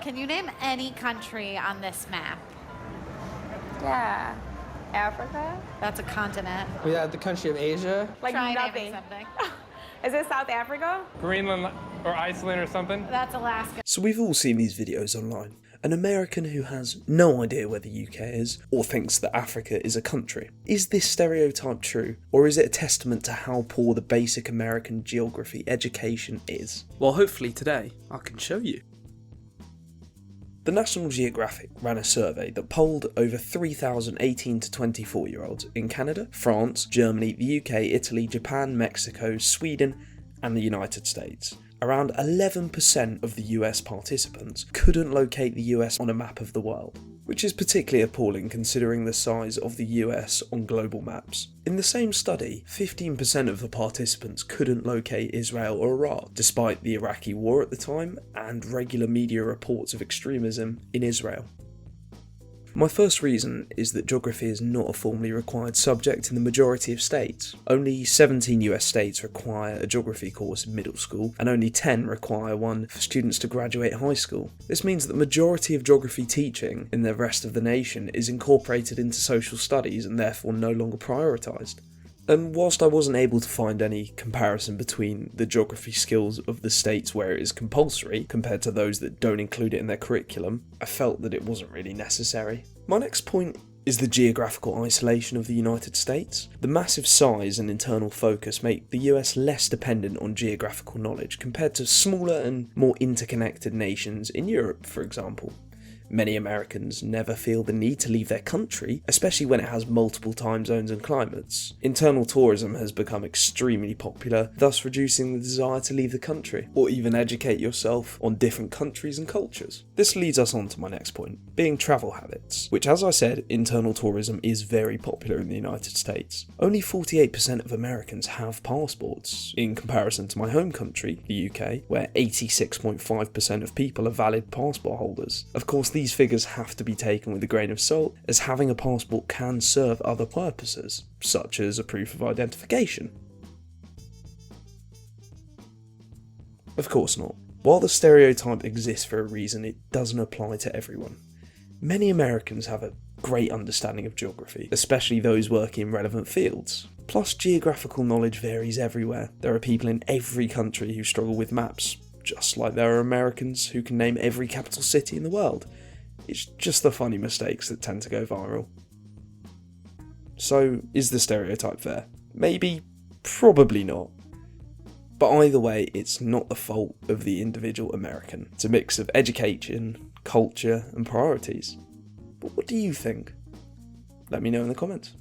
Can you name any country on this map? Yeah. Africa? That's a continent. We have the country of Asia. Like Try nothing. naming something. Is it South Africa? Greenland or Iceland or something? That's Alaska. So we've all seen these videos online. An American who has no idea where the UK is, or thinks that Africa is a country. Is this stereotype true, or is it a testament to how poor the basic American geography education is? Well, hopefully today I can show you. The National Geographic ran a survey that polled over 3,000 18 to 24 year olds in Canada, France, Germany, the UK, Italy, Japan, Mexico, Sweden and the United States. Around 11% of the US participants couldn't locate the US on a map of the world, which is particularly appalling considering the size of the US on global maps. In the same study, 15% of the participants couldn't locate Israel or Iraq, despite the Iraqi war at the time and regular media reports of extremism in Israel. My first reason is that geography is not a formally required subject in the majority of states. Only 17 US states require a geography course in middle school, and only 10 require one for students to graduate high school. This means that the majority of geography teaching in the rest of the nation is incorporated into social studies and therefore no longer prioritised. And whilst I wasn't able to find any comparison between the geography skills of the states where it is compulsory compared to those that don't include it in their curriculum, I felt that it wasn't really necessary. My next point is the geographical isolation of the United States. The massive size and internal focus make the US less dependent on geographical knowledge compared to smaller and more interconnected nations in Europe, for example. Many Americans never feel the need to leave their country, especially when it has multiple time zones and climates. Internal tourism has become extremely popular, thus reducing the desire to leave the country, or even educate yourself on different countries and cultures. This leads us on to my next point, being travel habits, which, as I said, internal tourism is very popular in the United States. Only 48% of Americans have passports, in comparison to my home country, the UK, where 86.5% of people are valid passport holders. Of course, these figures have to be taken with a grain of salt, as having a passport can serve other purposes, such as a proof of identification. Of course not. While the stereotype exists for a reason, it doesn't apply to everyone. Many Americans have a great understanding of geography, especially those working in relevant fields. Plus, geographical knowledge varies everywhere. There are people in every country who struggle with maps, just like there are Americans who can name every capital city in the world. It's just the funny mistakes that tend to go viral. So, is the stereotype fair? Maybe, probably not. But either way, it's not the fault of the individual American. It's a mix of education, culture, and priorities. But what do you think? Let me know in the comments.